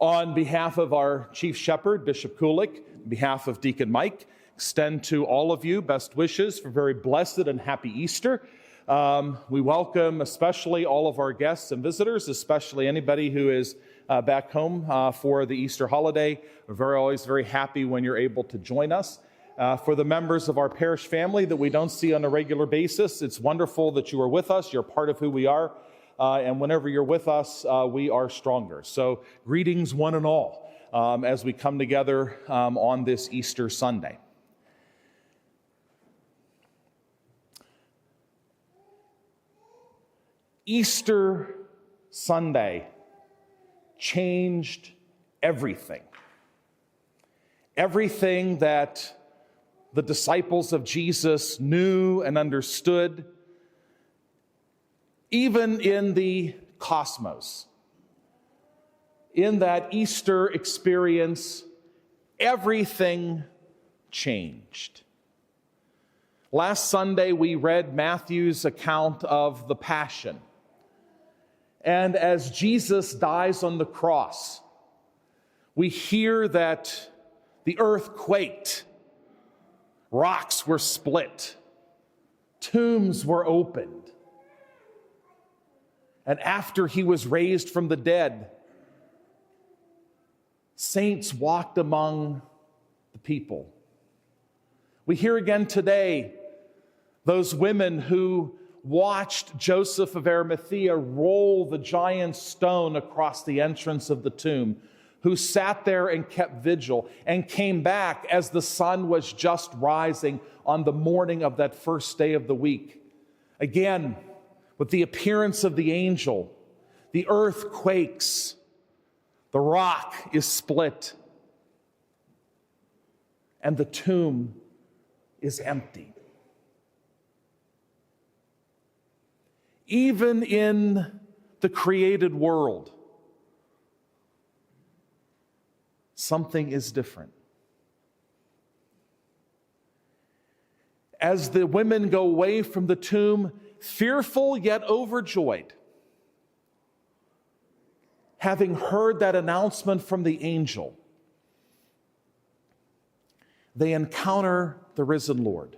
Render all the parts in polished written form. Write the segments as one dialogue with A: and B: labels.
A: On behalf of our Chief Shepherd, Bishop Kulik, on behalf of Deacon Mike, extend to all of you best wishes for a very blessed and happy Easter. We welcome especially all of our guests and visitors, especially anybody who is back home for the Easter holiday. We're always very happy when you're able to join us. For the members of our parish family that we don't see on a regular basis, it's wonderful that you are with us. You're part of who we are. And whenever you're with us, we are stronger. So greetings one and all as we come together on this Easter Sunday. Easter Sunday changed everything. Everything that the disciples of Jesus knew and understood, even in the cosmos. In that Easter experience, everything changed. Last Sunday, we read Matthew's account of the Passion. And as Jesus dies on the cross, we hear that the earth quaked, rocks were split, tombs were opened. And after he was raised from the dead, saints walked among the people. We hear again today those women who watched Joseph of Arimathea roll the giant stone across the entrance of the tomb, who sat there and kept vigil and came back as the sun was just rising on the morning of that first day of the week. Again, with the appearance of the angel, the earth quakes, the rock is split, and the tomb is empty. Even in the created world, something is different. As the women go away from the tomb, fearful yet overjoyed, having heard that announcement from the angel, they encounter the risen Lord.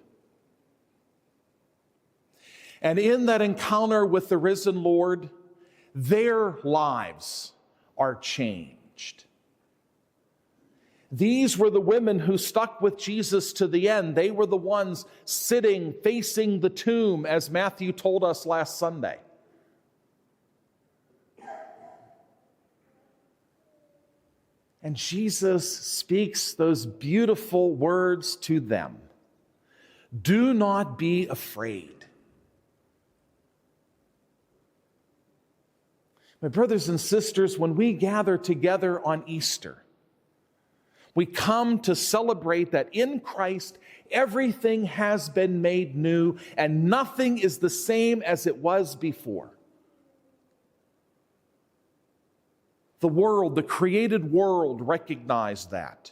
A: And in that encounter with the risen Lord, their lives are changed. These were the women who stuck with Jesus to the end. They were the ones sitting, facing the tomb, as Matthew told us last Sunday. And Jesus speaks those beautiful words to them. Do not be afraid. My brothers and sisters, when we gather together on Easter, we come to celebrate that in Christ, everything has been made new and nothing is the same as it was before. The world, the created world, recognized that.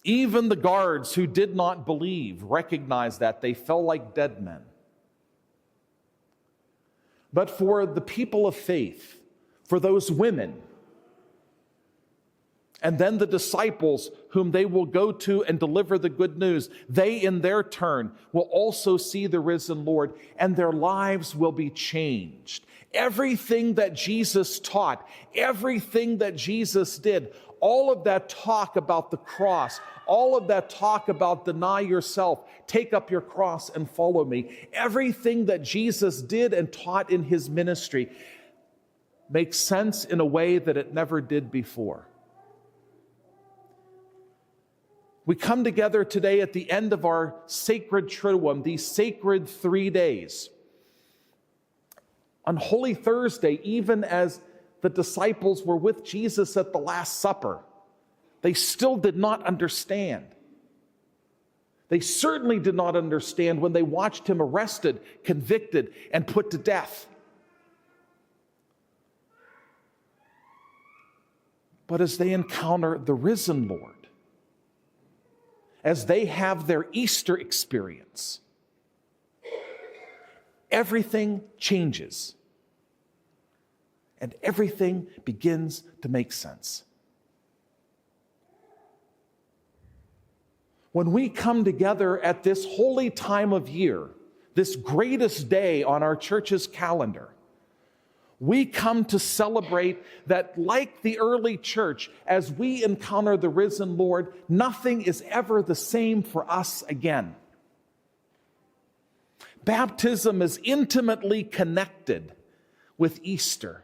A: Even the guards who did not believe recognized that. They fell like dead men. But for the people of faith, for those women, and then the disciples whom they will go to and deliver the good news, they in their turn will also see the risen Lord, and their lives will be changed. Everything that Jesus taught, everything that Jesus did, all of that talk about the cross, all of that talk about deny yourself, take up your cross and follow me, everything that Jesus did and taught in his ministry makes sense in a way that it never did before. We come together today at the end of our sacred Triduum, these sacred 3 days. On Holy Thursday, even as the disciples were with Jesus at the Last Supper, they still did not understand. They certainly did not understand when they watched him arrested, convicted, and put to death. But as they encounter the risen Lord, as they have their Easter experience, everything changes. and everything begins to make sense. When we come together at this holy time of year, this greatest day on our church's calendar, we come to celebrate that, like the early church, as we encounter the risen Lord, nothing is ever the same for us again. Baptism is intimately connected with Easter,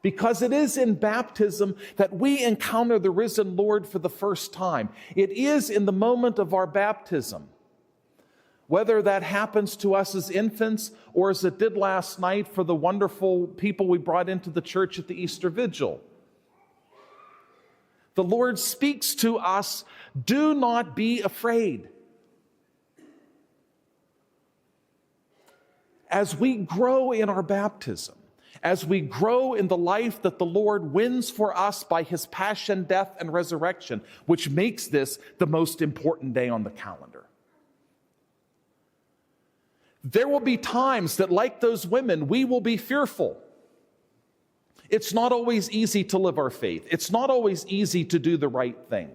A: because it is in baptism that we encounter the risen Lord for the first time. It is in the moment of our baptism, whether that happens to us as infants or as it did last night for the wonderful people we brought into the church at the Easter Vigil. The Lord speaks to us, do not be afraid. As we grow in our baptism, as we grow in the life that the Lord wins for us by his passion, death, and resurrection, which makes this the most important day on the calendar. There will be times that, like those women, we will be fearful. It's not always easy to live our faith. It's not always easy to do the right thing.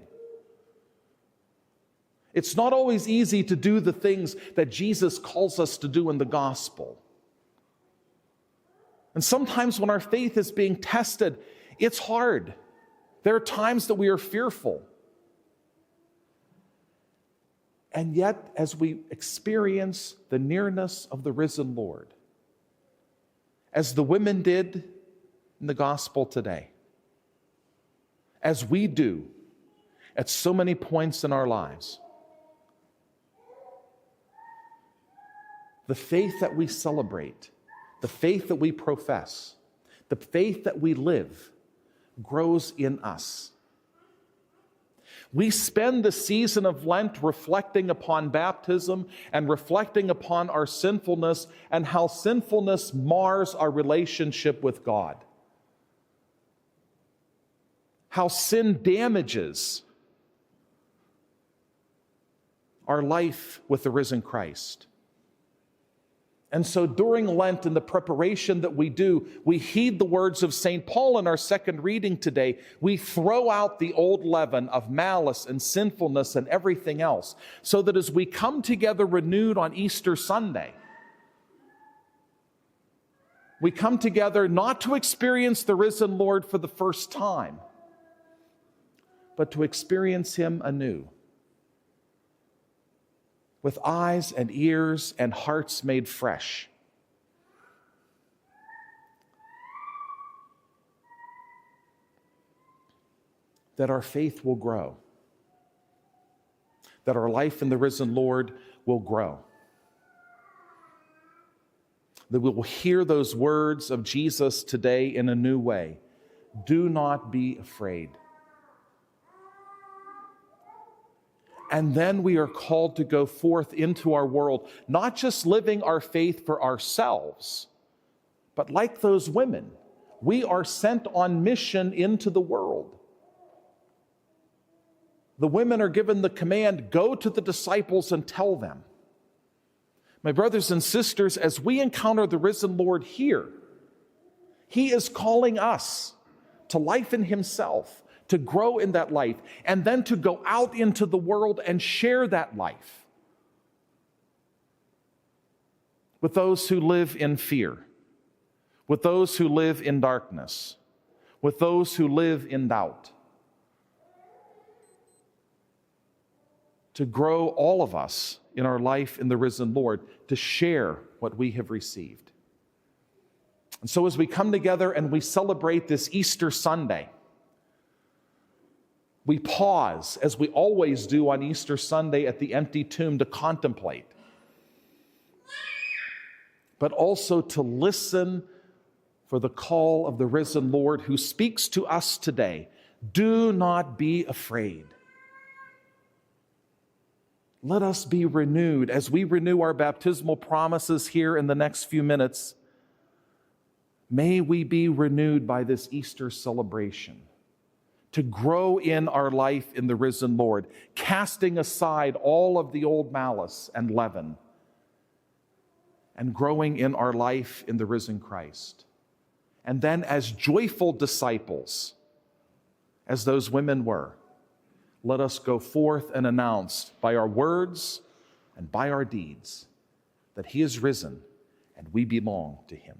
A: It's not always easy to do the things that Jesus calls us to do in the gospel. And sometimes when our faith is being tested, it's hard. There are times that we are fearful. And yet, as we experience the nearness of the risen Lord, as the women did in the gospel today, as we do at so many points in our lives, the faith that we celebrate, the faith that we profess, the faith that we live, grows in us. We spend the season of Lent reflecting upon baptism and reflecting upon our sinfulness and how sinfulness mars our relationship with God. How sin damages our life with the risen Christ. And so during Lent, in the preparation that we do, we heed the words of St. Paul in our second reading today. We throw out the old leaven of malice and sinfulness and everything else, so that as we come together renewed on Easter Sunday, we come together not to experience the risen Lord for the first time, but to experience him anew, with eyes and ears and hearts made fresh. That our faith will grow, that our life in the risen Lord will grow, that we will hear those words of Jesus today in a new way. Do not be afraid. And then we are called to go forth into our world, not just living our faith for ourselves, but like those women, we are sent on mission into the world. The women are given the command, go to the disciples and tell them. My brothers and sisters, as we encounter the risen Lord here, he is calling us to life in himself, to grow in that life, and then to go out into the world and share that life with those who live in fear, with those who live in darkness, with those who live in doubt. To grow all of us in our life in the risen Lord, to share what we have received. And so as we come together and we celebrate this Easter Sunday, we pause, as we always do on Easter Sunday at the empty tomb, to contemplate, but also to listen for the call of the risen Lord who speaks to us today. Do not be afraid. Let us be renewed as we renew our baptismal promises here in the next few minutes. May we be renewed by this Easter celebration, to grow in our life in the risen Lord, casting aside all of the old malice and leaven, and growing in our life in the risen Christ. And then as joyful disciples, as those women were, let us go forth and announce by our words and by our deeds that he is risen and we belong to him.